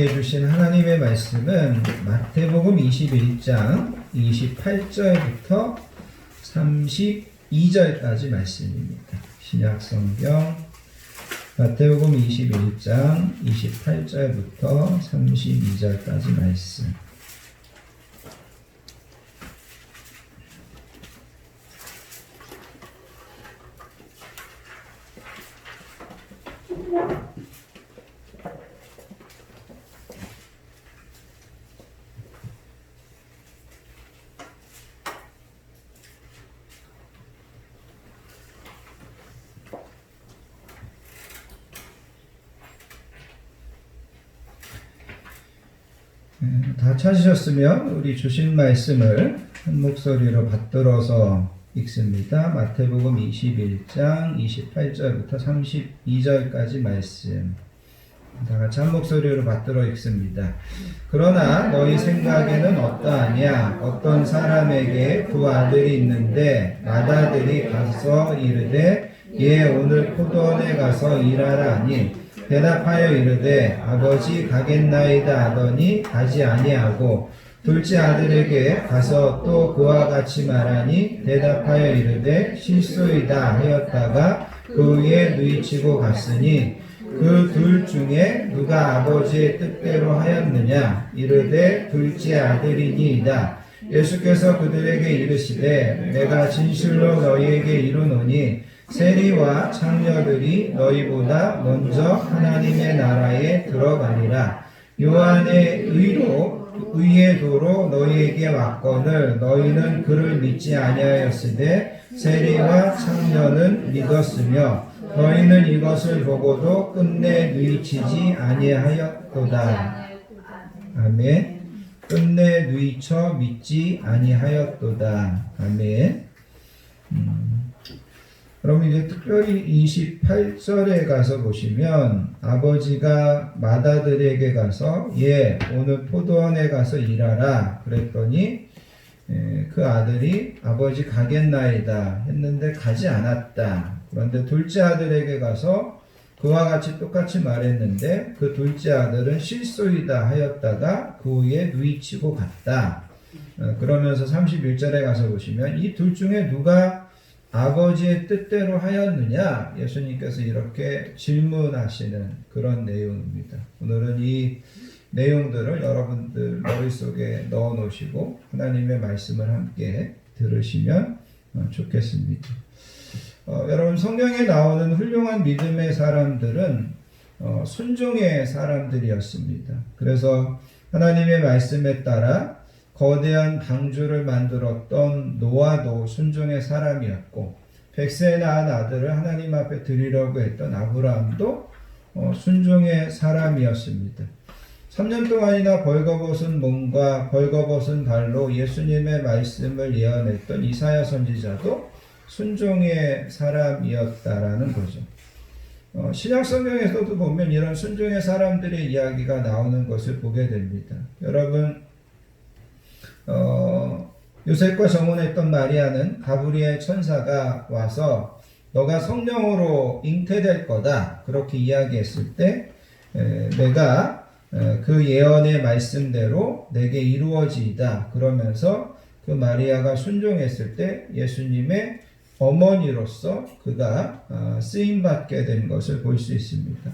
우리에게 주신 하나님의 말씀은 마태복음 21장 28절부터 32절까지 말씀입니다. 신약성경 마태복음 21장 28절부터 32절까지 말씀. 다 찾으셨으면 우리 주신 말씀을 한 목소리로 받들어서 읽습니다. 마태복음 21장 28절부터 32절까지 말씀. 다 같이 한 목소리로 받들어 읽습니다. 그러나 너희 생각에는 어떠하냐? 어떤 사람에게 두 아들이 있는데 맏아들이 가서 이르되 얘 오늘 포도원에 가서 일하라 하니 대답하여 이르되 아버지 가겠나이다 하더니 가지 아니하고 둘째 아들에게 가서 또 그와 같이 말하니 대답하여 이르되 실소이다 하였다가 그 후에 누이치고 갔으니 그 둘 중에 누가 아버지의 뜻대로 하였느냐? 이르되 둘째 아들이니이다. 예수께서 그들에게 이르시되 내가 진실로 너희에게 이르노니 세리와 창녀들이 너희보다 먼저 하나님의 나라에 들어가리라. 요한의 의의 도로 너희에게 왔거늘 너희는 그를 믿지 아니하였으되 세리와 창녀는 믿었으며 너희는 이것을 보고도 끝내 누이치지 아니하였도다. 아멘. 끝내 누이쳐 믿지 아니하였도다. 아멘. 그럼 이제 특별히 28절에 가서 보시면 아버지가 맏아들에게 가서 얘 오늘 포도원에 가서 일하라 그랬더니 그 아들이 아버지 가겠나이다 했는데 가지 않았다. 그런데 둘째 아들에게 가서 그와 같이 똑같이 말했는데 그 둘째 아들은 실소이다 하였다가 그 후에 누이치고 갔다. 그러면서 31절에 가서 보시면 이 둘 중에 누가 아버지의 뜻대로 하였느냐? 예수님께서 이렇게 질문하시는 그런 내용입니다. 오늘은 이 내용들을 여러분들 머릿속에 넣어 놓으시고 하나님의 말씀을 함께 들으시면 좋겠습니다. 여러분 성경에 나오는 훌륭한 믿음의 사람들은 순종의 사람들이었습니다. 그래서 하나님의 말씀에 따라 거대한 방주를 만들었던 노아도 순종의 사람이었고 100세 낳은 아들을 하나님 앞에 드리려고 했던 아브라함도 순종의 사람이었습니다. 3년 동안이나 벌거벗은 몸과 벌거벗은 발로 예수님의 말씀을 예언했던 이사야 선지자도 순종의 사람이었다라는 거죠. 신약 성경에서도 보면 이런 순종의 사람들의 이야기가 나오는 것을 보게 됩니다. 여러분 요셉과 정혼했던 마리아는 가브리엘 천사가 와서 너가 성령으로 잉태될 거다 그렇게 이야기했을 때 내가 그 예언의 말씀대로 내게 이루어지이다 그러면서 그 마리아가 순종했을 때 예수님의 어머니로서 그가 쓰임받게 된 것을 볼 수 있습니다.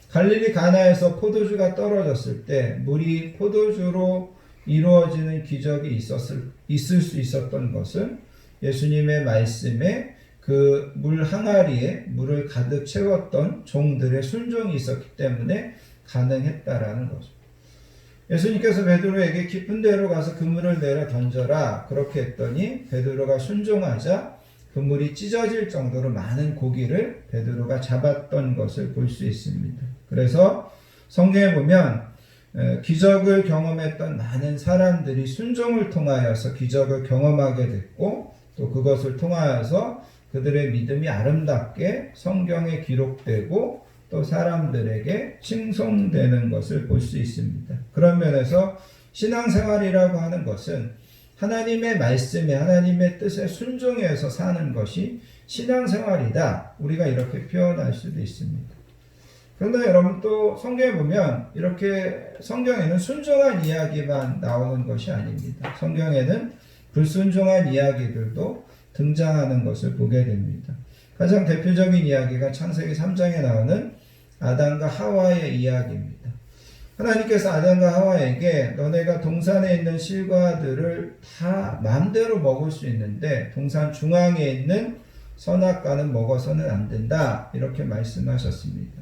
갈릴리 가나에서 포도주가 떨어졌을 때 물이 포도주로 이루어지는 기적이 있을 수 있었던 것은 예수님의 말씀에 그 물 항아리에 물을 가득 채웠던 종들의 순종이 있었기 때문에 가능했다라는 거죠. 예수님께서 베드로에게 깊은 데로 가서 그물을 내려 던져라 그렇게 했더니 베드로가 순종하자 그물이 찢어질 정도로 많은 고기를 베드로가 잡았던 것을 볼 수 있습니다. 그래서 성경에 보면 기적을 경험했던 많은 사람들이 순종을 통하여서 기적을 경험하게 됐고 또 그것을 통하여서 그들의 믿음이 아름답게 성경에 기록되고 또 사람들에게 칭송되는 것을 볼 수 있습니다. 그런 면에서 신앙생활이라고 하는 것은 하나님의 말씀에 하나님의 뜻에 순종해서 사는 것이 신앙생활이다. 우리가 이렇게 표현할 수도 있습니다. 그런데 여러분 또 성경에 보면 이렇게 성경에는 순종한 이야기만 나오는 것이 아닙니다. 성경에는 불순종한 이야기들도 등장하는 것을 보게 됩니다. 가장 대표적인 이야기가 창세기 3장에 나오는 아담과 하와의 이야기입니다. 하나님께서 아담과 하와에게 너네가 동산에 있는 실과들을 다 마음대로 먹을 수 있는데 동산 중앙에 있는 선악과는 먹어서는 안 된다 이렇게 말씀하셨습니다.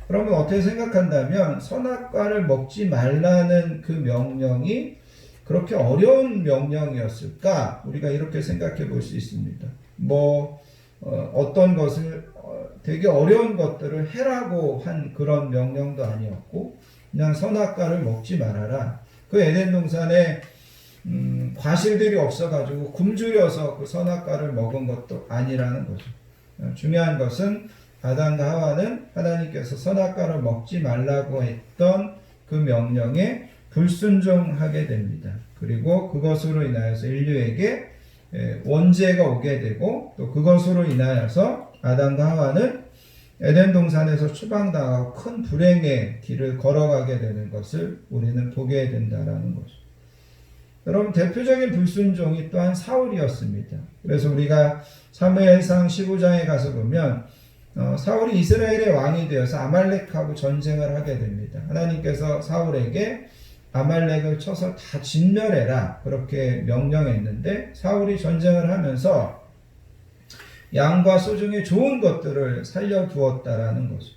그러면 어떻게 생각한다면 선악과를 먹지 말라는 그 명령이 그렇게 어려운 명령이었을까? 우리가 이렇게 생각해 볼 수 있습니다. 어떤 것을 되게 어려운 것들을 해라고 한 그런 명령도 아니었고 그냥 선악과를 먹지 말아라. 그 에덴 동산에 과실들이 없어가지고 굶주려서 그 선악과를 먹은 것도 아니라는 거죠. 중요한 것은 아담과 하와는 하나님께서 선악과를 먹지 말라고 했던 그 명령에 불순종하게 됩니다. 그리고 그것으로 인하여서 인류에게 원죄가 오게 되고 또 그것으로 인하여서 아담과 하와는 에덴 동산에서 추방당하고 큰 불행의 길을 걸어가게 되는 것을 우리는 보게 된다라는 거죠. 여러분 대표적인 불순종이 또한 사울이었습니다. 그래서 우리가 사무엘상 15장에 가서 보면 사울이 이스라엘의 왕이 되어서 아말렉하고 전쟁을 하게 됩니다. 하나님께서 사울에게 아말렉을 쳐서 다 진멸해라 그렇게 명령했는데 사울이 전쟁을 하면서 양과 소 중에 좋은 것들을 살려두었다라는 거죠.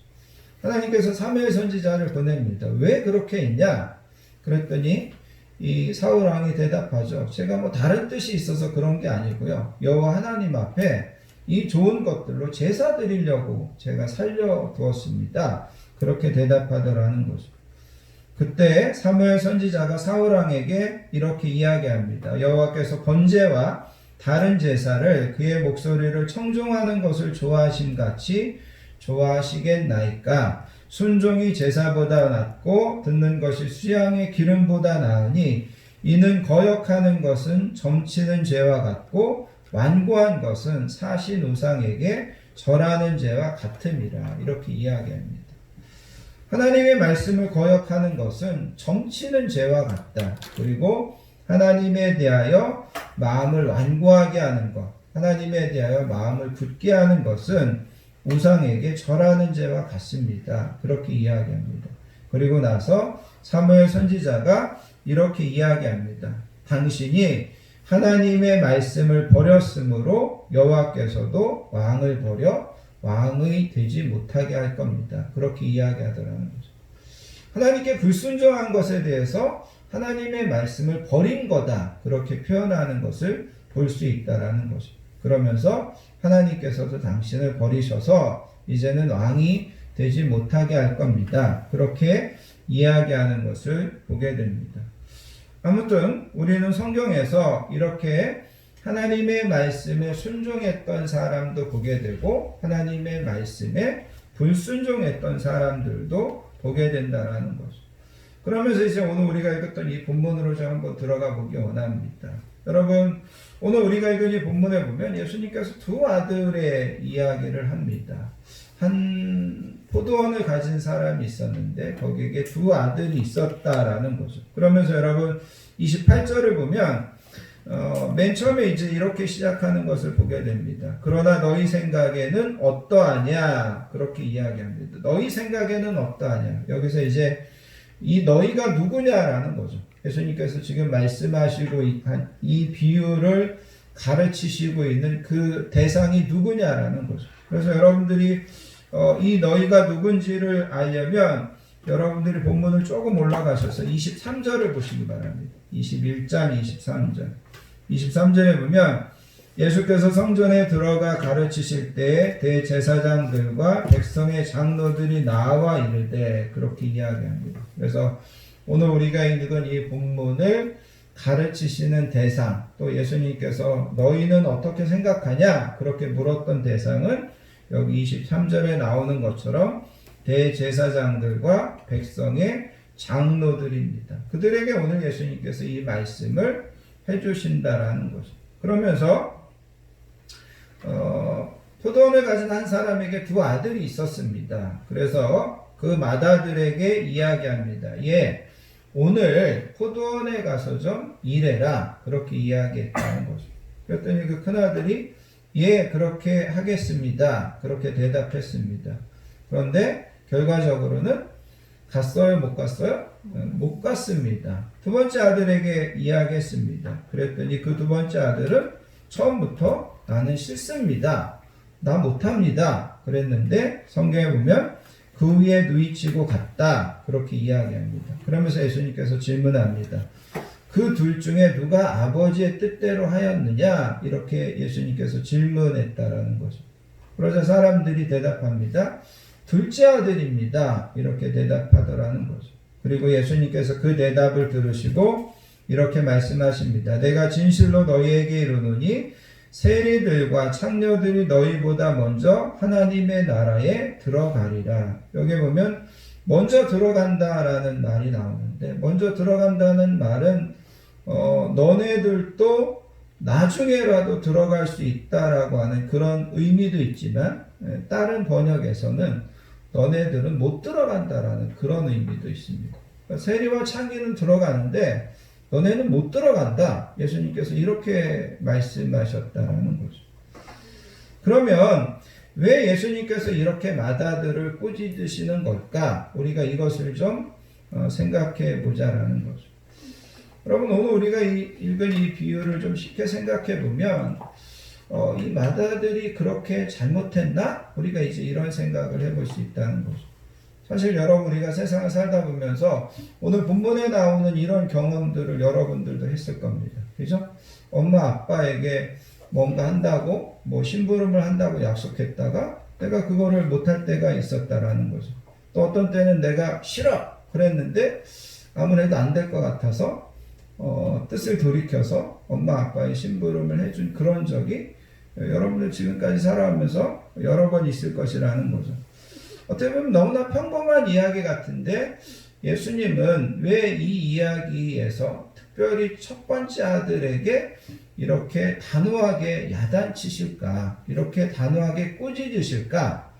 하나님께서 사무엘 선지자를 보냅니다. 왜 그렇게 했냐? 그랬더니 이 사울 왕이 대답하죠. 제가 다른 뜻이 있어서 그런 게 아니고요. 여호와 하나님 앞에 이 좋은 것들로 제사 드리려고 제가 살려두었습니다. 그렇게 대답하더라는 거죠. 그때 사무엘 선지자가 사울 왕에게 이렇게 이야기합니다. 여호와께서 번제와 다른 제사를 그의 목소리를 청종하는 것을 좋아하심 같이 좋아하시겠나이까? 순종이 제사보다 낫고 듣는 것이 수양의 기름보다 나으니 이는 거역하는 것은 점치는 죄와 같고 완고한 것은 사신 우상에게 절하는 죄와 같음이라 이렇게 이야기합니다. 하나님의 말씀을 거역하는 것은 점치는 죄와 같다. 그리고 하나님에 대하여 마음을 완고하게 하는 것, 하나님에 대하여 마음을 굳게 하는 것은 우상에게 절하는 죄와 같습니다. 그렇게 이야기합니다. 그리고 나서 사무엘 선지자가 이렇게 이야기합니다. 당신이 하나님의 말씀을 버렸으므로 여호와께서도 왕을 버려 왕이 되지 못하게 할 겁니다. 그렇게 이야기하더라는 거죠. 하나님께 불순종한 것에 대해서 하나님의 말씀을 버린 거다. 그렇게 표현하는 것을 볼 수 있다라는 거죠. 그러면서 하나님께서도 당신을 버리셔서 이제는 왕이 되지 못하게 할 겁니다. 그렇게 이야기하는 것을 보게 됩니다. 아무튼 우리는 성경에서 이렇게 하나님의 말씀에 순종했던 사람도 보게 되고 하나님의 말씀에 불순종했던 사람들도 보게 된다는 거죠. 그러면서 이제 오늘 우리가 읽었던 이 본문으로 좀 한번 들어가 보기 원합니다. 여러분 오늘 우리가 읽은 이 본문에 보면 예수님께서 두 아들의 이야기를 합니다. 한 포도원을 가진 사람이 있었는데 거기에 두 아들이 있었다라는 거죠. 그러면서 여러분 28절을 보면 맨 처음에 이제 이렇게 시작하는 것을 보게 됩니다. 그러나 너희 생각에는 어떠하냐? 그렇게 이야기합니다. 너희 생각에는 어떠하냐? 여기서 이제 이 너희가 누구냐라는 거죠. 예수님께서 지금 말씀하시고 이 비유를 가르치시고 있는 그 대상이 누구냐라는 거죠. 그래서 여러분들이 이 너희가 누군지를 알려면 여러분들이 본문을 조금 올라가셔서 23절을 보시기 바랍니다. 21장 23절. 23절에 보면 예수께서 성전에 들어가 가르치실 때에 대제사장들과 백성의 장로들이 나와 이르되 그렇게 이야기합니다. 그래서 오늘 우리가 읽은 이 본문을 가르치시는 대상, 또 예수님께서 너희는 어떻게 생각하냐? 그렇게 물었던 대상은 여기 23절에 나오는 것처럼 대제사장들과 백성의 장로들입니다. 그들에게 오늘 예수님께서 이 말씀을 해주신다라는 거죠. 그러면서 포도원을 가진 한 사람에게 두 아들이 있었습니다. 그래서 그 맏아들에게 이야기합니다. 얘, 오늘 포도원에 가서 좀 일해라. 그렇게 이야기했다는 거죠. 그랬더니 그 큰아들이 예, 그렇게 하겠습니다. 그렇게 대답했습니다. 그런데 결과적으로는 갔어요? 못 갔어요? 못 갔습니다. 두 번째 아들에게 이야기했습니다. 그랬더니 그 두 번째 아들은 처음부터 나는 싫습니다. 나 못합니다. 그랬는데 성경에 보면 그 위에 누이치고 갔다. 그렇게 이야기합니다. 그러면서 예수님께서 질문합니다. 그 둘 중에 누가 아버지의 뜻대로 하였느냐? 이렇게 예수님께서 질문했다라는 거죠. 그러자 사람들이 대답합니다. 둘째 아들입니다. 이렇게 대답하더라는 거죠. 그리고 예수님께서 그 대답을 들으시고 이렇게 말씀하십니다. 내가 진실로 너희에게 이르노니 세리들과 창녀들이 너희보다 먼저 하나님의 나라에 들어가리라. 여기 보면 먼저 들어간다라는 말이 나오는데 먼저 들어간다는 말은 너네들도 나중에라도 들어갈 수 있다라고 하는 그런 의미도 있지만 다른 번역에서는 너네들은 못 들어간다라는 그런 의미도 있습니다. 그러니까 세리와 창기는 들어가는데 너네는 못 들어간다. 예수님께서 이렇게 말씀하셨다라는 거죠. 그러면 왜 예수님께서 이렇게 맏아들을 꾸짖으시는 걸까? 우리가 이것을 좀 생각해 보자라는 거죠. 여러분, 오늘 우리가 읽은 이 비유를 좀 쉽게 생각해 보면 이 맏아들이 그렇게 잘못했나? 우리가 이제 이런 생각을 해볼 수 있다는 거죠. 사실 여러분, 우리가 세상을 살다 보면서 오늘 본문에 나오는 이런 경험들을 여러분들도 했을 겁니다. 그죠? 엄마 아빠에게 뭔가 한다고 뭐 심부름을 한다고 약속했다가 내가 그거를 못할 때가 있었다라는 거죠. 또 어떤 때는 내가 싫어 그랬는데 아무래도 안 될 것 같아서 뜻을 돌이켜서 엄마 아빠의 심부름을 해준 그런 적이 여러분들 지금까지 살아오면서 여러 번 있을 것이라는 거죠. 어떻게 보면 너무나 평범한 이야기 같은데 예수님은 왜 이 이야기에서 특별히 첫 번째 아들에게 이렇게 단호하게 야단치실까? 이렇게 단호하게 꾸짖으실까?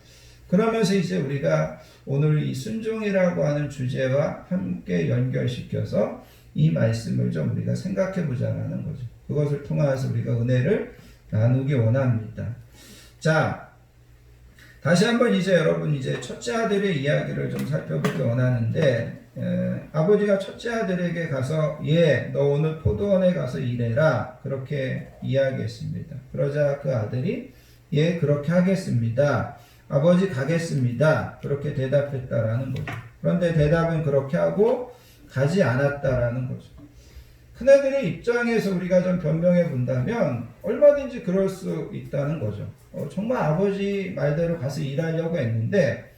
그러면서 이제 우리가 오늘 이 순종이라고 하는 주제와 함께 연결시켜서 이 말씀을 좀 우리가 생각해 보자라는 거죠. 그것을 통해서 우리가 은혜를 나누기 원합니다. 자, 다시 한번 이제 여러분 이제 첫째 아들의 이야기를 좀 살펴보기 원하는데 아버지가 첫째 아들에게 가서 너 오늘 포도원에 가서 일해라 그렇게 이야기했습니다. 그러자 그 아들이 그렇게 하겠습니다. 아버지 가겠습니다. 그렇게 대답했다라는 거죠. 그런데 대답은 그렇게 하고 가지 않았다라는 거죠. 큰아들의 입장에서 우리가 좀 변명해 본다면 얼마든지 그럴 수 있다는 거죠. 정말 아버지 말대로 가서 일하려고 했는데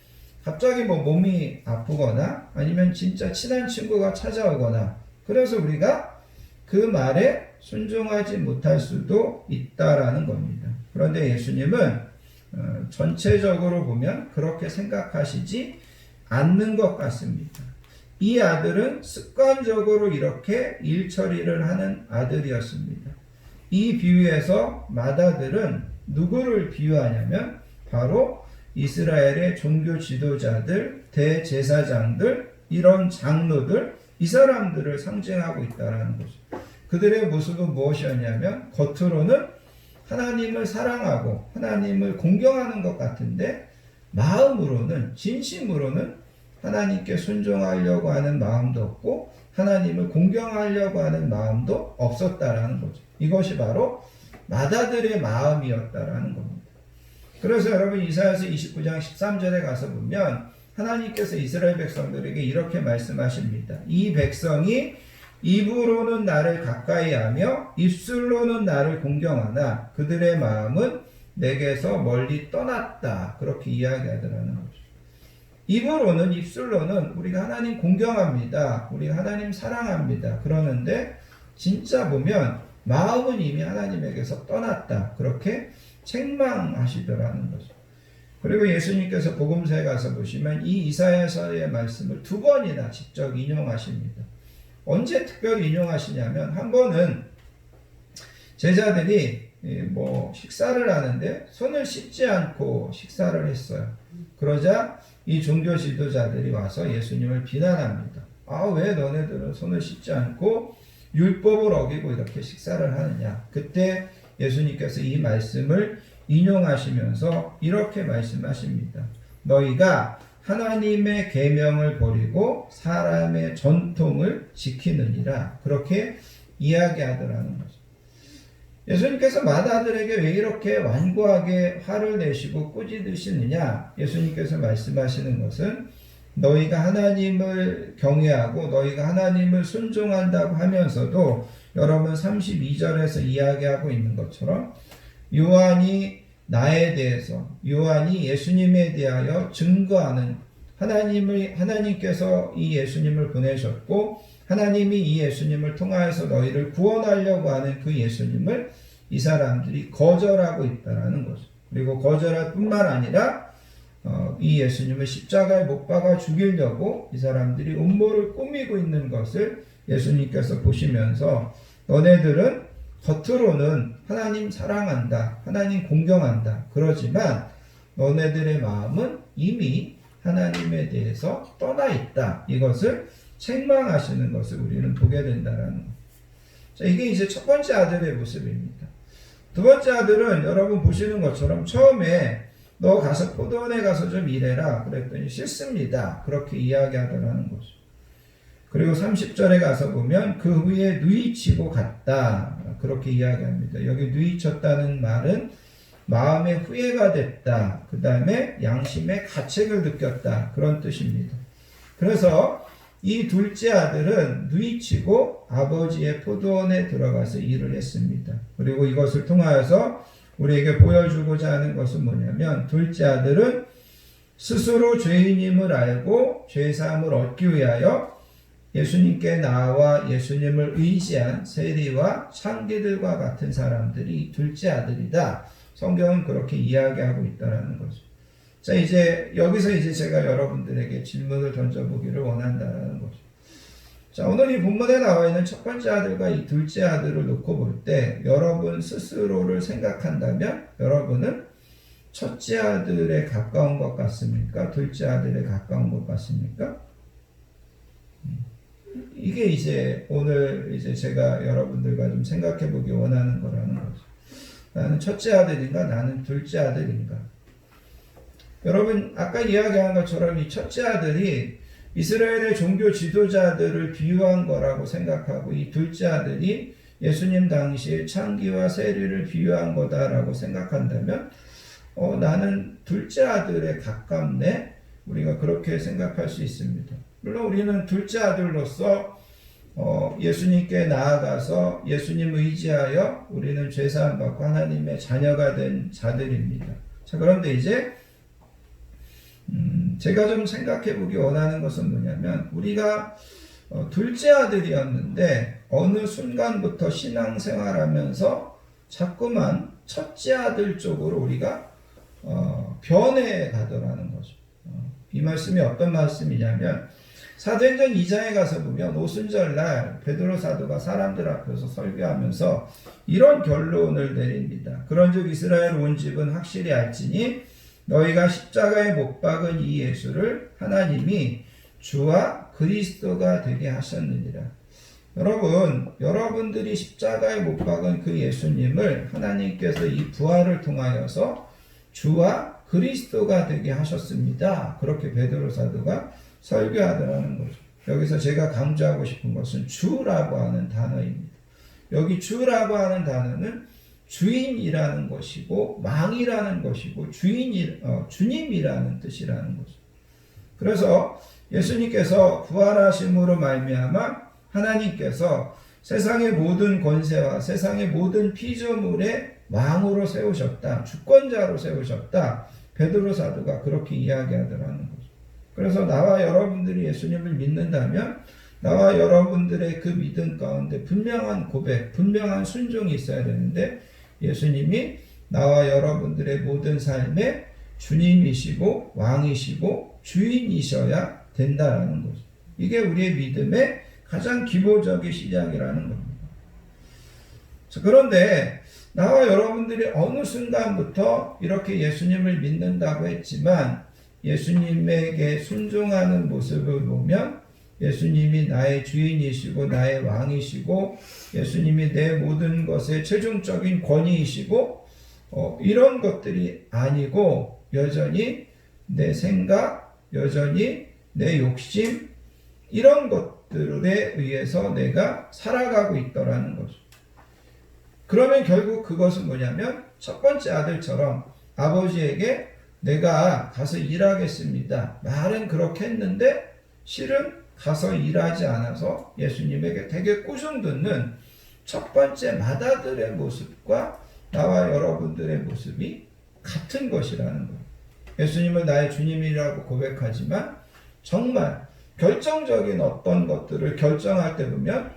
갑자기 뭐 몸이 아프거나 아니면 진짜 친한 친구가 찾아오거나 그래서 우리가 그 말에 순종하지 못할 수도 있다라는 겁니다. 그런데 예수님은 전체적으로 보면 그렇게 생각하시지 않는 것 같습니다. 이 아들은 습관적으로 이렇게 일 처리를 하는 아들이었습니다. 이 비유에서 맏아들은 누구를 비유하냐면 바로 이스라엘의 종교 지도자들, 대제사장들, 이런 장로들, 이 사람들을 상징하고 있다는 거죠. 그들의 모습은 무엇이었냐면 겉으로는 하나님을 사랑하고 하나님을 공경하는 것 같은데 마음으로는, 진심으로는 하나님께 순종하려고 하는 마음도 없고 하나님을 공경하려고 하는 마음도 없었다라는 거죠. 이것이 바로 맏아들의 마음이었다라는 겁니다. 그래서 여러분 이사야서 29장 13절에 가서 보면 하나님께서 이스라엘 백성들에게 이렇게 말씀하십니다. 이 백성이 입으로는 나를 가까이 하며 입술로는 나를 공경하나 그들의 마음은 내게서 멀리 떠났다. 그렇게 이야기하더라는 거죠. 입으로는 입술로는 우리가 하나님 공경합니다. 우리가 하나님 사랑합니다. 그러는데 진짜 보면 마음은 이미 하나님에게서 떠났다. 그렇게 책망하시더라는 거죠. 그리고 예수님께서 복음서에 가서 보시면 이 이사야서의 말씀을 두 번이나 직접 인용하십니다. 언제 특별히 인용하시냐면 한 번은 제자들이 뭐 식사를 하는데 손을 씻지 않고 식사를 했어요. 그러자 이 종교 지도자들이 와서 예수님을 비난합니다. 아, 왜 너네들은 손을 씻지 않고 율법을 어기고 이렇게 식사를 하느냐. 그때 예수님께서 이 말씀을 인용하시면서 이렇게 말씀하십니다. 너희가 하나님의 계명을 버리고 사람의 전통을 지키느니라. 그렇게 이야기하더라는 거죠. 예수님께서 마다들에게 왜 이렇게 완고하게 화를 내시고 꾸짖으시느냐? 예수님께서 말씀하시는 것은 너희가 하나님을 경외하고 너희가 하나님을 순종한다고 하면서도 여러분 32절에서 이야기하고 있는 것처럼 요한이 나에 대해서 요한이 예수님에 대하여 증거하는 하나님께서 이 예수님을 보내셨고 하나님이 이 예수님을 통하여서 너희를 구원하려고 하는 그 예수님을 이 사람들이 거절하고 있다라는 거죠. 그리고 거절할 뿐만 아니라 이 예수님을 십자가에 못 박아 죽이려고 이 사람들이 음모를 꾸미고 있는 것을 예수님께서 보시면서 너네들은 겉으로는 하나님 사랑한다, 하나님 공경한다. 그러지만 너네들의 마음은 이미 하나님에 대해서 떠나 있다. 이것을 책망하시는 것을 우리는 보게 된다라는 것. 자, 이게 이제 첫 번째 아들의 모습입니다. 두 번째 아들은 여러분 보시는 것처럼 처음에 너 가서 포도원에 가서 좀 일해라 그랬더니 싫습니다. 그렇게 이야기하더라는 거죠. 그리고 30절에 가서 보면 그 후에 누이치고 갔다. 그렇게 이야기합니다. 여기 누이쳤다는 말은 마음의 후회가 됐다. 그 다음에 양심의 가책을 느꼈다. 그런 뜻입니다. 그래서 이 둘째 아들은 누이치고 아버지의 포도원에 들어가서 일을 했습니다. 그리고 이것을 통하여서 우리에게 보여주고자 하는 것은 뭐냐면 둘째 아들은 스스로 죄인임을 알고 죄사함을 얻기 위하여 예수님께 나와 예수님을 의지한 세리와 창기들과 같은 사람들이 둘째 아들이다. 성경은 그렇게 이야기하고 있다는 거죠. 자, 이제 여기서 이제 제가 여러분들에게 질문을 던져보기를 원한다는 거죠. 자, 오늘 이 본문에 나와 있는 첫 번째 아들과 이 둘째 아들을 놓고 볼 때 여러분 스스로를 생각한다면 여러분은 첫째 아들에 가까운 것 같습니까? 둘째 아들에 가까운 것 같습니까? 이게 이제 오늘 이제 제가 여러분들과 좀 생각해 보기 원하는 거라는 거죠. 나는 첫째 아들인가? 나는 둘째 아들인가? 여러분 아까 이야기한 것처럼 이 첫째 아들이 이스라엘의 종교 지도자들을 비유한 거라고 생각하고 이 둘째 아들이 예수님 당시에 창기와 세리를 비유한 거다라고 생각한다면 나는 둘째 아들에 가깝네? 우리가 그렇게 생각할 수 있습니다. 물론 우리는 둘째 아들로서 예수님께 나아가서 예수님 의지하여 우리는 죄사함 받고 하나님의 자녀가 된 자들입니다. 자, 그런데 이제 제가 좀 생각해 보기 원하는 것은 뭐냐면 우리가 둘째 아들이었는데 어느 순간부터 신앙생활하면서 자꾸만 첫째 아들 쪽으로 우리가 변해 가더라는 거죠. 이 말씀이 어떤 말씀이냐면 사도행전 2장에 가서 보면 오순절날 베드로 사도가 사람들 앞에서 설교하면서 이런 결론을 내립니다. 그런즉 이스라엘 온 집은 확실히 알지니 너희가 십자가에 못 박은 이 예수를 하나님이 주와 그리스도가 되게 하셨느니라. 여러분들이 십자가에 못 박은 그 예수님을 하나님께서 이 부활을 통하여서 주와 그리스도가 되게 하셨습니다. 그렇게 베드로 사도가 설교하더라는 거죠. 여기서 제가 강조하고 싶은 것은 주라고 하는 단어입니다. 여기 주라고 하는 단어는 주인이라는 것이고 왕이라는 것이고 주님이라는 뜻이라는 거죠. 그래서 예수님께서 부활하심으로 말미암아 하나님께서 세상의 모든 권세와 세상의 모든 피조물의 왕으로 세우셨다. 주권자로 세우셨다. 베드로 사도가 그렇게 이야기하더라는 거죠. 그래서 나와 여러분들이 예수님을 믿는다면 나와 여러분들의 그 믿음 가운데 분명한 고백, 분명한 순종이 있어야 되는데 예수님이 나와 여러분들의 모든 삶의 주님이시고 왕이시고 주인이셔야 된다라는 거죠. 이게 우리의 믿음의 가장 기본적인 시작이라는 겁니다. 그런데 나와 여러분들이 어느 순간부터 이렇게 예수님을 믿는다고 했지만 예수님에게 순종하는 모습을 보면 예수님이 나의 주인이시고 나의 왕이시고 예수님이 내 모든 것의 최종적인 권위이시고 이런 것들이 아니고 여전히 내 생각, 여전히 내 욕심 이런 것들에 의해서 내가 살아가고 있더라는 거죠. 그러면 결국 그것은 뭐냐면 첫 번째 아들처럼 아버지에게 내가 가서 일하겠습니다. 말은 그렇게 했는데 실은 가서 일하지 않아서 예수님에게 되게 꾸중 듣는 첫 번째 맏아들의 모습과 나와 여러분들의 모습이 같은 것이라는 거예요. 예수님을 나의 주님이라고 고백하지만 정말 결정적인 어떤 것들을 결정할 때 보면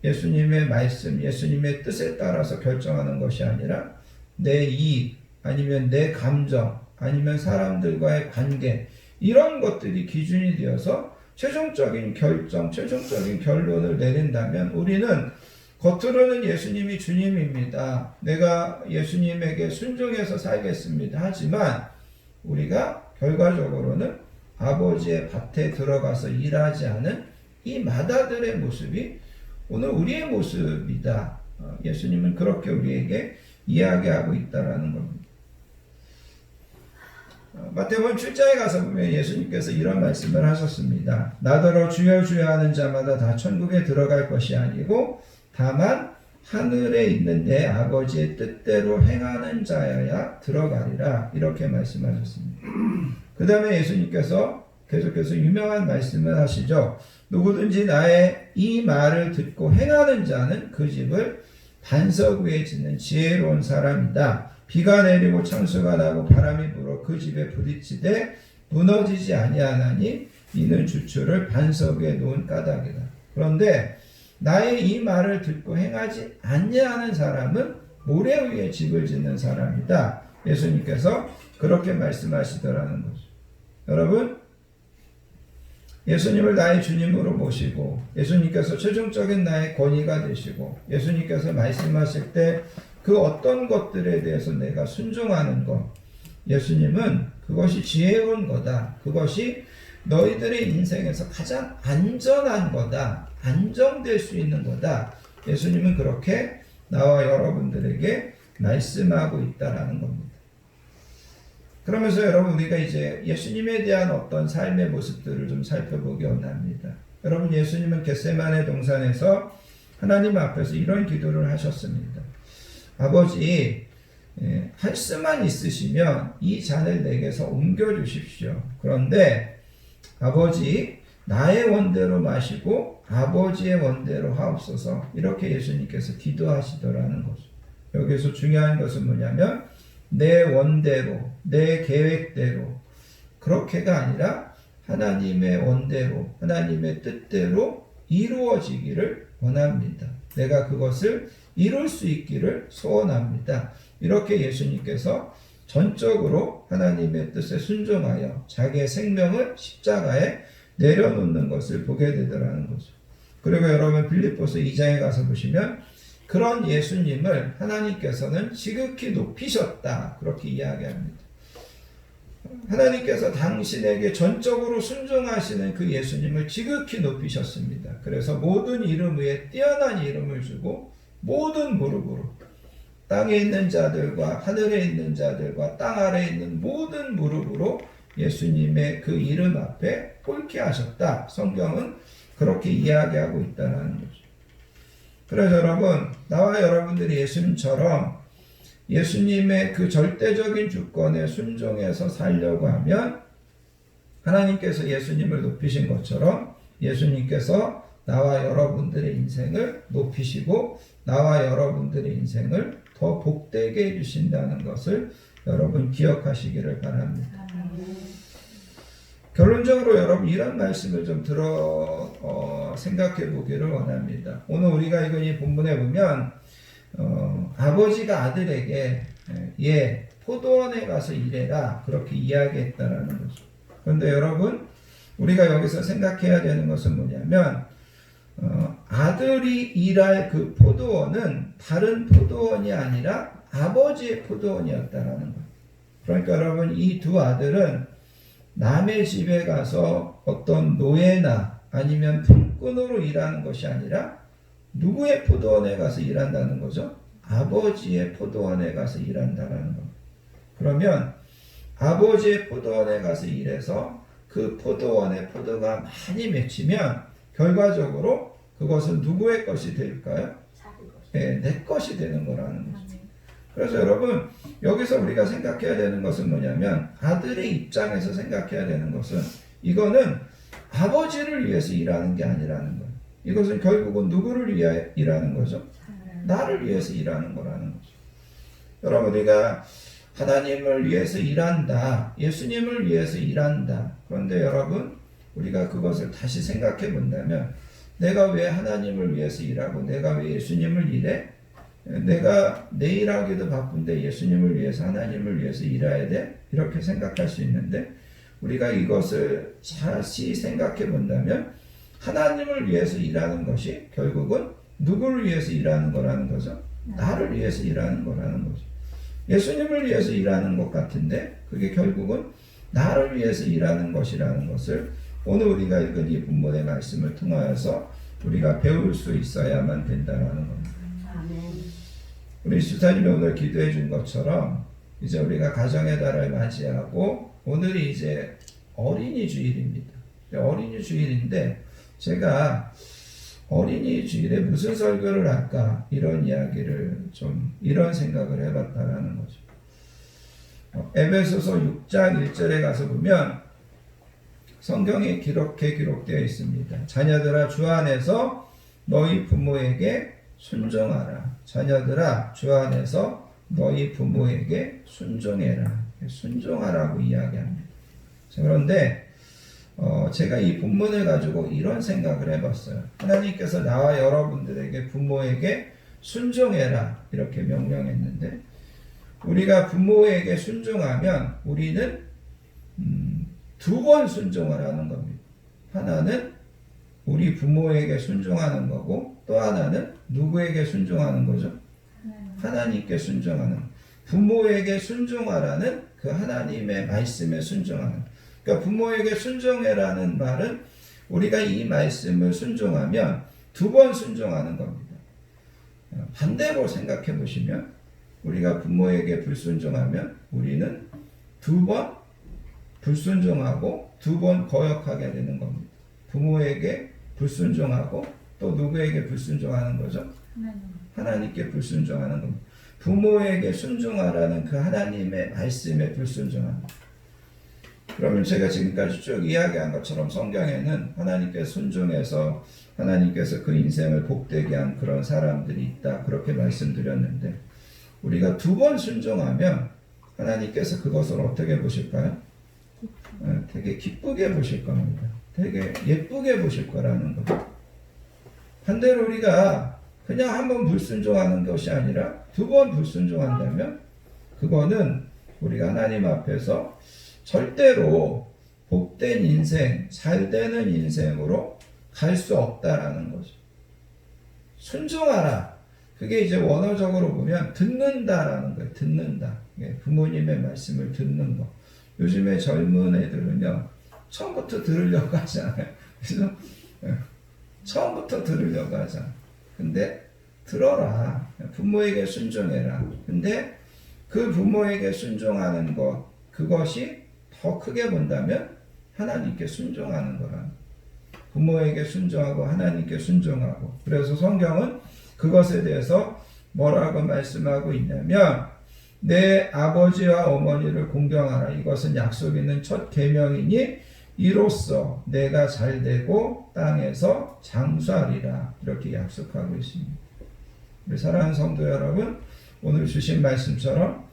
예수님의 말씀, 예수님의 뜻에 따라서 결정하는 것이 아니라 내 이익, 아니면 내 감정, 아니면 사람들과의 관계 이런 것들이 기준이 되어서 최종적인 결정, 최종적인 결론을 내린다면 우리는 겉으로는 예수님이 주님입니다. 내가 예수님에게 순종해서 살겠습니다. 하지만 우리가 결과적으로는 아버지의 밭에 들어가서 일하지 않은 이 맏아들의 모습이 오늘 우리의 모습이다. 예수님은 그렇게 우리에게 이야기하고 있다는 겁니다. 마태복음 7장에 가서 보면 예수님께서 이런 말씀을 하셨습니다. 나더러 주여 주여 하는 자마다 다 천국에 들어갈 것이 아니고 다만 하늘에 있는 내 아버지의 뜻대로 행하는 자여야 들어가리라. 이렇게 말씀하셨습니다. 그 다음에 예수님께서 계속해서 유명한 말씀을 하시죠. 누구든지 나의 이 말을 듣고 행하는 자는 그 집을 반석 위에 짓는 지혜로운 사람이다. 비가 내리고 창수가 나고 바람이 불어 그 집에 부딪히되 무너지지 아니하나니 이는 주초를 반석 위에 놓은 까닭이다. 그런데 나의 이 말을 듣고 행하지 아니하는 사람은 모래 위에 집을 짓는 사람이다. 예수님께서 그렇게 말씀하시더라는 거죠. 여러분, 예수님을 나의 주님으로 모시고 예수님께서 최종적인 나의 권위가 되시고 예수님께서 말씀하실 때 그 어떤 것들에 대해서 내가 순종하는 것, 예수님은 그것이 지혜로운 거다. 그것이 너희들의 인생에서 가장 안전한 거다. 안정될 수 있는 거다. 예수님은 그렇게 나와 여러분들에게 말씀하고 있다라는 겁니다. 그러면서 여러분 우리가 이제 예수님에 대한 어떤 삶의 모습들을 좀 살펴보기 원합니다. 여러분 예수님은 겟세마네 동산에서 하나님 앞에서 이런 기도를 하셨습니다. 아버지, 할 수만 있으시면 이 잔을 내게서 옮겨주십시오. 그런데 아버지, 나의 원대로 마시고 아버지의 원대로 하옵소서. 이렇게 예수님께서 기도하시더라는 거죠. 여기서 중요한 것은 뭐냐면 내 원대로, 내 계획대로 그렇게가 아니라 하나님의 원대로, 하나님의 뜻대로 이루어지기를 원합니다. 내가 그것을 이룰 수 있기를 소원합니다. 이렇게 예수님께서 전적으로 하나님의 뜻에 순종하여 자기의 생명을 십자가에 내려놓는 것을 보게 되더라는 거죠. 그리고 여러분 빌립보서 2장에 가서 보시면 그런 예수님을 하나님께서는 지극히 높이셨다. 그렇게 이야기합니다. 하나님께서 당신에게 전적으로 순종하시는 그 예수님을 지극히 높이셨습니다. 그래서 모든 이름 위에 뛰어난 이름을 주고 모든 무릎으로 땅에 있는 자들과 하늘에 있는 자들과 땅 아래에 있는 모든 무릎으로 예수님의 그 이름 앞에 꿇게 하셨다. 성경은 그렇게 이야기하고 있다는 거죠. 그래서 여러분, 나와 여러분들이 예수님처럼 예수님의 그 절대적인 주권에 순종해서 살려고 하면 하나님께서 예수님을 높이신 것처럼 예수님께서 나와 여러분들의 인생을 높이시고 나와 여러분들의 인생을 더 복되게 해주신다는 것을 여러분 기억하시기를 바랍니다. 결론적으로 여러분 이런 말씀을 좀 생각해 보기를 원합니다. 오늘 우리가 이 본문에 보면 아버지가 아들에게 포도원에 가서 일해라 그렇게 이야기했다라는 거죠. 그런데 여러분 우리가 여기서 생각해야 되는 것은 뭐냐면 아들이 일할 그 포도원은 다른 포도원이 아니라 아버지의 포도원이었다라는 거예요. 그러니까 여러분, 이 두 아들은 남의 집에 가서 어떤 노예나 아니면 품꾼으로 일하는 것이 아니라 누구의 포도원에 가서 일한다는 거죠? 아버지의 포도원에 가서 일한다라는 겁니다. 그러면 아버지의 포도원에 가서 일해서 그 포도원의 포도가 많이 맺히면 결과적으로 그것은 누구의 것이 될까요? 네, 내 것이 되는 거라는 거죠. 그래서 여러분, 여기서 우리가 생각해야 되는 것은 뭐냐면, 아들의 입장에서 생각해야 되는 것은, 이거는 아버지를 위해서 일하는 게 아니라는 거예요. 이것은 결국은 누구를 위하여 일하는 거죠? 나를 위해서 일하는 거라는 거죠. 여러분, 우리가 하나님을 위해서 일한다, 예수님을 위해서 일한다. 그런데 여러분, 우리가 그것을 다시 생각해 본다면, 내가 왜 하나님을 위해서 일하고 내가 왜 예수님을 일해? 내가 내 일하기도 바쁜데 예수님을 위해서, 하나님을 위해서 일해야 돼? 이렇게 생각할 수 있는데, 우리가 이것을 다시 생각해 본다면 하나님을 위해서 일하는 것이 결국은 누구를 위해서 일하는 거라는 거죠? 나를 위해서 일하는 거라는 거죠. 예수님을 위해서 일하는 것 같은데 그게 결국은 나를 위해서 일하는 것이라는 것을 오늘 우리가 읽은 이 본문의 말씀을 통하여서 우리가 배울 수 있어야만 된다는 겁니다. 우리 수사님이 오늘 기도해 준 것처럼 이제 우리가 가정의 달을 맞이하고 오늘이 이제 어린이 주일입니다. 어린이 주일인데 제가 어린이 주일에 무슨 설교를 할까 이런 이야기를 좀 이런 생각을 해봤다라는 거죠. 에베소서 6장 1절에 가서 보면 성경에 이렇게 기록되어 있습니다. 자녀들아 주 안에서 너희 부모에게 순종하라. 자녀들아 주 안에서 너희 부모에게 순종해라. 순종하라고 이야기합니다. 그런데 제가 이 본문을 가지고 이런 생각을 해봤어요. 하나님께서 나와 여러분들에게 부모에게 순종해라 이렇게 명령했는데 우리가 부모에게 순종하면 우리는 두 번 순종을 하는 겁니다. 하나는 우리 부모에게 순종하는 거고 또 하나는 누구에게 순종하는 거죠? 하나님께 순종하는. 부모에게 순종하라는 그 하나님의 말씀에 순종하는. 그러니까 부모에게 순종해라는 말은 우리가 이 말씀을 순종하면 두 번 순종하는 겁니다. 반대로 생각해 보시면 우리가 부모에게 불순종하면 우리는 두 번 불순종하고 두 번 거역하게 되는 겁니다. 부모에게 불순종하고 또 누구에게 불순종하는 거죠? 하나님께 불순종하는 겁니다. 부모에게 순종하라는 그 하나님의 말씀에 불순종합니다. 그러면 제가 지금까지 쭉 이야기한 것처럼 성경에는 하나님께 순종해서 하나님께서 그 인생을 복되게 한 그런 사람들이 있다 그렇게 말씀드렸는데 우리가 두 번 순종하면 하나님께서 그것을 어떻게 보실까요? 되게 기쁘게 보실 겁니다. 되게 예쁘게 보실 거라는 거죠. 반대로 우리가 그냥 한 번 불순종하는 것이 아니라 두 번 불순종한다면 그거는 우리가 하나님 앞에서 절대로 복된 인생, 잘 되는 인생으로 갈 수 없다라는 거죠. 순종하라. 그게 이제 원어적으로 보면 듣는다라는 거예요. 듣는다. 부모님의 말씀을 듣는 거. 요즘에 젊은 애들은요, 처음부터 들으려고 하잖아요. 그래서 처음부터 들으려고 하잖아요. 근데 들어라. 부모에게 순종해라. 근데 그 부모에게 순종하는 것, 그것이 더 크게 본다면 하나님께 순종하는 거라. 부모에게 순종하고 하나님께 순종하고. 그래서 성경은 그것에 대해서 뭐라고 말씀하고 있냐면 내 아버지와 어머니를 공경하라. 이것은 약속 있는 첫 계명이니 이로써 내가 잘되고 땅에서 장수하리라. 이렇게 약속하고 있습니다. 우리 사랑하는 성도 여러분, 오늘 주신 말씀처럼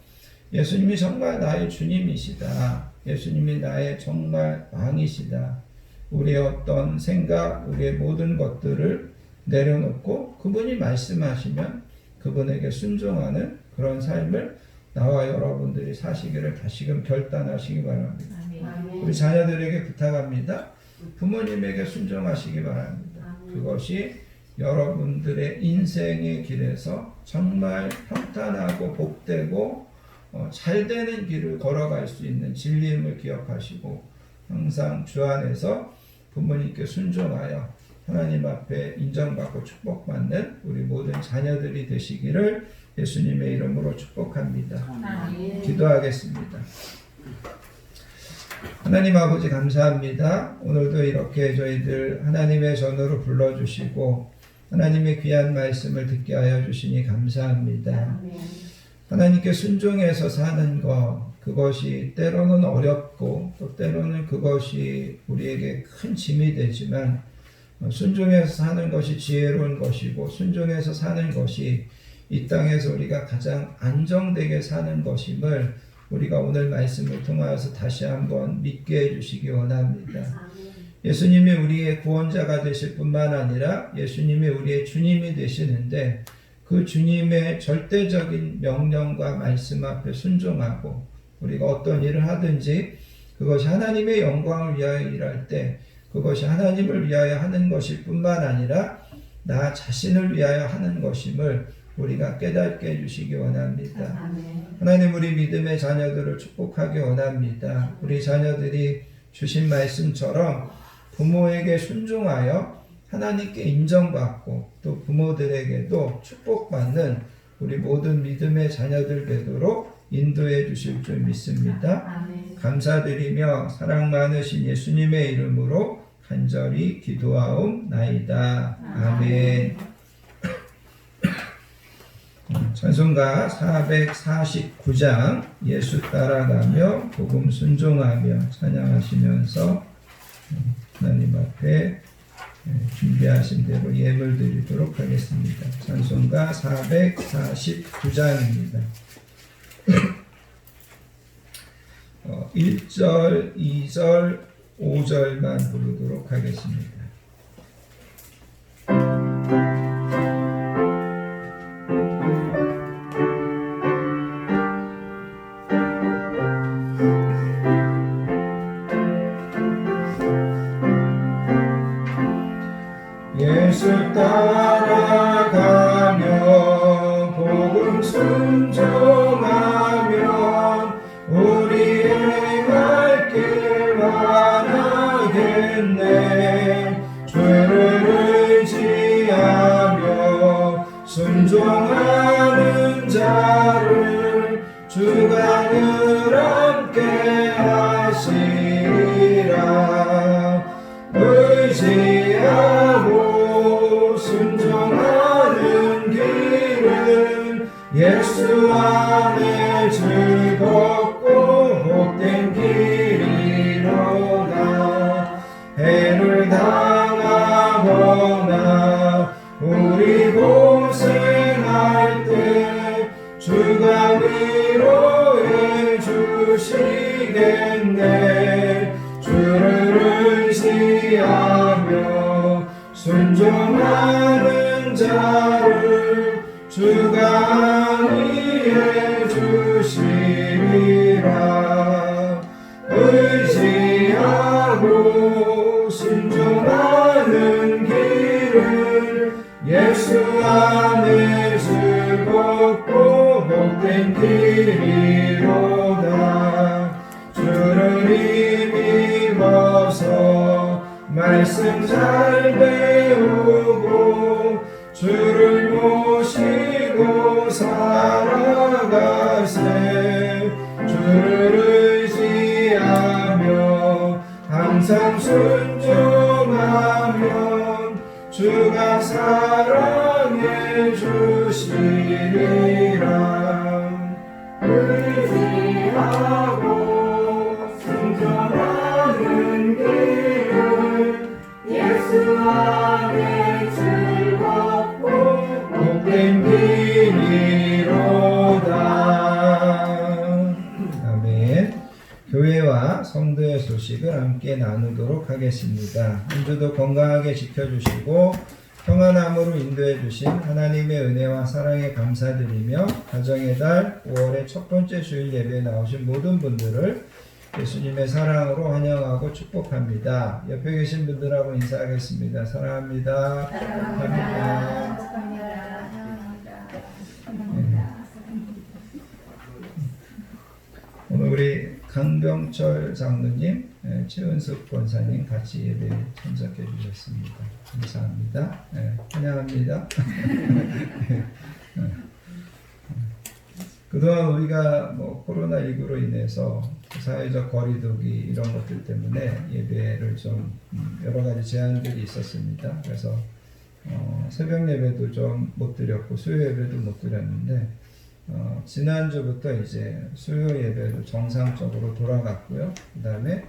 예수님이 정말 나의 주님이시다. 예수님이 나의 정말 왕이시다. 우리의 어떤 생각, 우리의 모든 것들을 내려놓고 그분이 말씀하시면 그분에게 순종하는 그런 삶을 나와 여러분들이 사시기를 다시금 결단하시기 바랍니다. 우리 자녀들에게 부탁합니다. 부모님에게 순종하시기 바랍니다. 그것이 여러분들의 인생의 길에서 정말 평탄하고 복되고 잘 되는 길을 걸어갈 수 있는 진리임을 기억하시고 항상 주 안에서 부모님께 순종하여 하나님 앞에 인정받고 축복받는 우리 모든 자녀들이 되시기를 예수님의 이름으로 축복합니다. 기도하겠습니다. 하나님 아버지 감사합니다. 오늘도 이렇게 저희들 하나님의 전으로 불러주시고 하나님의 귀한 말씀을 듣게 하여 주시니 감사합니다. 하나님께 순종해서 사는 것, 그것이 때로는 어렵고 또 때로는 그것이 우리에게 큰 짐이 되지만 순종해서 사는 것이 지혜로운 것이고 순종해서 사는 것이 이 땅에서 우리가 가장 안정되게 사는 것임을 우리가 오늘 말씀을 통하여서 다시 한번 믿게 해주시기 원합니다. 예수님이 우리의 구원자가 되실 뿐만 아니라 예수님이 우리의 주님이 되시는데 그 주님의 절대적인 명령과 말씀 앞에 순종하고 우리가 어떤 일을 하든지 그것이 하나님의 영광을 위하여 일할 때 그것이 하나님을 위하여 하는 것일 뿐만 아니라 나 자신을 위하여 하는 것임을 우리가 깨닫게 해주시기 원합니다. 하나님 우리 믿음의 자녀들을 축복하기 원합니다. 우리 자녀들이 주신 말씀처럼 부모에게 순종하여 하나님께 인정받고 또 부모들에게도 축복받는 우리 모든 믿음의 자녀들 되도록 인도해 주실 줄 믿습니다. 감사드리며 사랑 많으신 예수님의 이름으로 간절히 기도하옵나이다. 아멘. 찬송가 449장 예수 따라가며 복음 순종하며 찬양하시면서 하나님 앞에 준비하신 대로 예물 드리도록 하겠습니다. 찬송가 449장입니다. 1절, 2절, 5절만 부르도록 하겠습니다. 예수 따라가며 복음 순종하면 우리 행할 길 많아겠네. 주를 의지하며 순종하는 자를 주가 늘 함께 하시리라. 의지하고 순종하는 길은 예수 안에 즐겁고 복된 길이로다. 해를 당하거나 우리 고생할 때 주가 위로해 주시겠네. 주를 의지하며 순종하는 자를 주가 안위해 주시리라. 의지하고 순종하는 길을 예수 안에 즐겁고 복된 길이로다. 주를 힘입어서 말씀 잘 배우고 주를 모시고 살아가세. 주를 의지하며 항상 순종하면 주가 사랑해 주시리라. 의지하고 순종하는 길을 예수 안에 즐겁고 복된 길이로다. 아멘. 교회와 성도의 소식을 함께 나누도록 하겠습니다. 한 주도 건강하게 지켜주시고 평안함으로 인도해 주신 하나님의 은혜와 사랑에 감사드리며 가정의 달 5월의 첫 번째 주일 예배에 나오신 모든 분들을 예수님의 사랑으로 환영하고 축복합니다. 옆에 계신 분들하고 인사하겠습니다. 사랑합니다. 축복합니다. 오늘 우리 강병철 장로님, 최은숙 권사님 같이 예배 참석해 주셨습니다. 감사합니다. 환영합니다. 그동안 우리가 코로나19로 인해서 사회적 거리두기 이런 것들 때문에 예배를 좀 여러 가지 제한들이 있었습니다. 그래서 새벽 예배도 좀 못 드렸고 수요 예배도 못 드렸는데 지난주부터 이제 수요 예배로 정상적으로 돌아갔고요. 그 다음에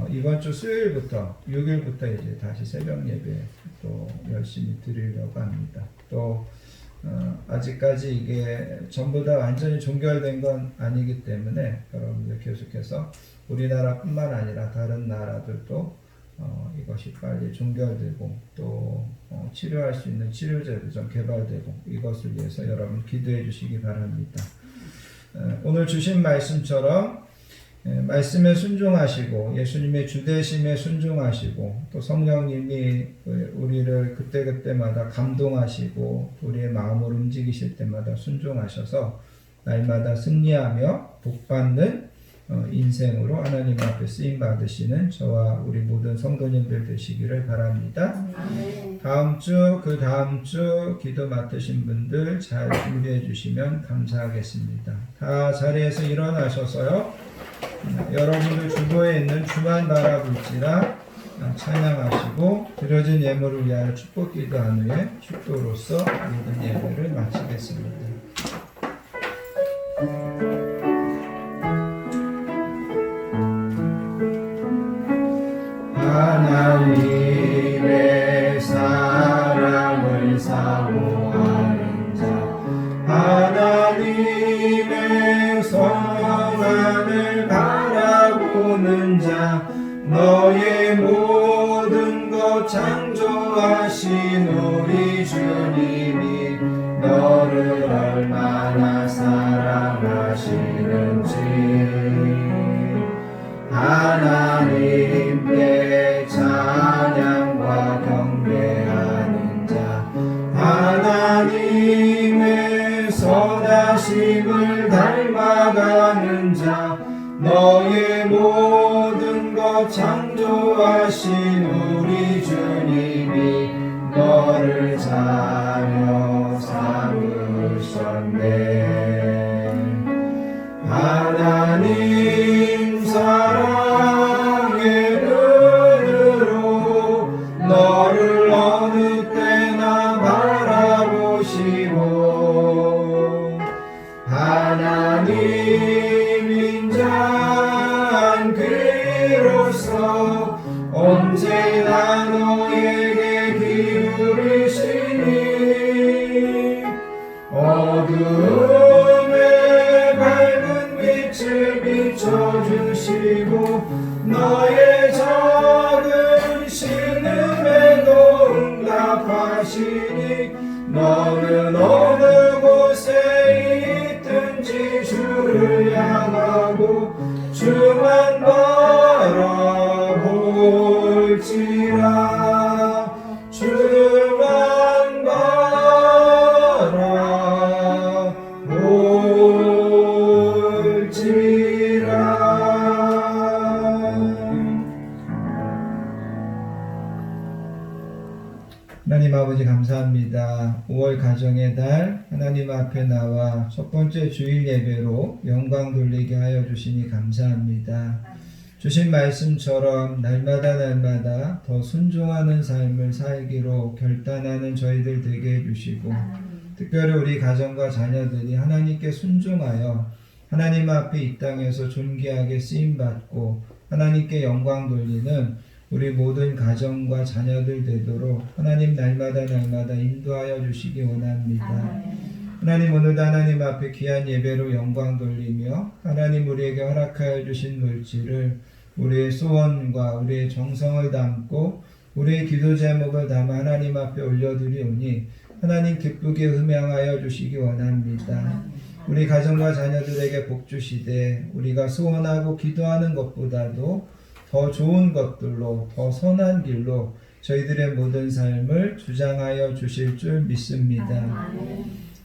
이번 주 수요일부터 6일부터 이제 다시 새벽 예배 또 열심히 드리려고 합니다. 또 아직까지 이게 전부 다 완전히 종결된 건 아니기 때문에 여러분들 계속해서 우리나라뿐만 아니라 다른 나라들도 이것이 빨리 종결되고 또 치료할 수 있는 치료제도 좀 개발되고 이것을 위해서 여러분 기도해 주시기 바랍니다. 오늘 주신 말씀처럼 말씀에 순종하시고 예수님의 주대심에 순종하시고 또 성령님이 우리를 그때그때마다 감동하시고 우리의 마음을 움직이실 때마다 순종하셔서 날마다 승리하며 복받는 인생으로 하나님 앞에 쓰임받으시는 저와 우리 모든 성도님들 되시기를 바랍니다. 다음 주, 그 다음 주 기도 맡으신 분들 잘 준비해 주시면 감사하겠습니다. 다 자리에서 일어나셔서요. 여러분들 주보에 있는 주만 바라볼지라 찬양하시고 드려진 예물을 위하여 축복 기도한 후에 축도로서 모든 예배를 마치겠습니다. 하나님의 사랑을 사모하는 자 하나님의 선함을 바라보는 자 너의 모든 것 창조하신 우리 주님이 너를 얼마나 사랑하시는지 하나님께 찬양과 경배하는 자 하나님의 선하심을 닮아가는 자 너의 모든 것 창조하신 우리 주님이 너를 자녀 삼으셨네. 하나님 사랑의 눈으로 너를 어느 때나 바라보시고 하나님 인자한 귀로서 언제나 너에게 기울이시니 어둠에 밝은 빛을 비춰주시고 너의 작은 신음에도 응답하시니 너는 어느 곳에 있든지 주를 향하고 주만 바라볼지라 주만 바라볼지라. 하나님 아버지 감사합니다. 5월 가정의 달 하나님 앞에 나와 첫 번째 주일 예배로 영광 돌리게 하여 주시니 감사합니다. 주신 말씀처럼 날마다 더 순종하는 삶을 살기로 결단하는 저희들 되게 해주시고 특별히 우리 가정과 자녀들이 하나님께 순종하여 하나님 앞에 이 땅에서 존귀하게 쓰임받고 하나님께 영광 돌리는 우리 모든 가정과 자녀들 되도록 하나님 날마다 인도하여 주시기 원합니다. 하나님 오늘도 하나님 앞에 귀한 예배로 영광 돌리며 하나님 우리에게 허락하여 주신 물질을 우리의 소원과 우리의 정성을 담고 우리의 기도 제목을 담아 하나님 앞에 올려드리오니 하나님 기쁘게 흠양하여 주시기 원합니다. 우리 가정과 자녀들에게 복 주시되 우리가 소원하고 기도하는 것보다도 더 좋은 것들로 더 선한 길로 저희들의 모든 삶을 주장하여 주실 줄 믿습니다.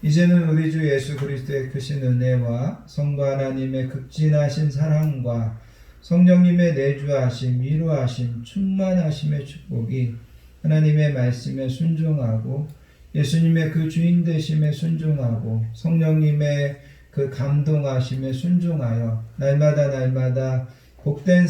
이제는 우리 주 예수 그리스도의 크신 은혜와 성부 하나님의 극진하신 사랑과 성령님의 내주하심, 위로하심, 충만하심의 축복이 하나님의 말씀에 순종하고 예수님의 그 주인 되심에 순종하고 성령님의 그 감동하심에 순종하여 날마다 복된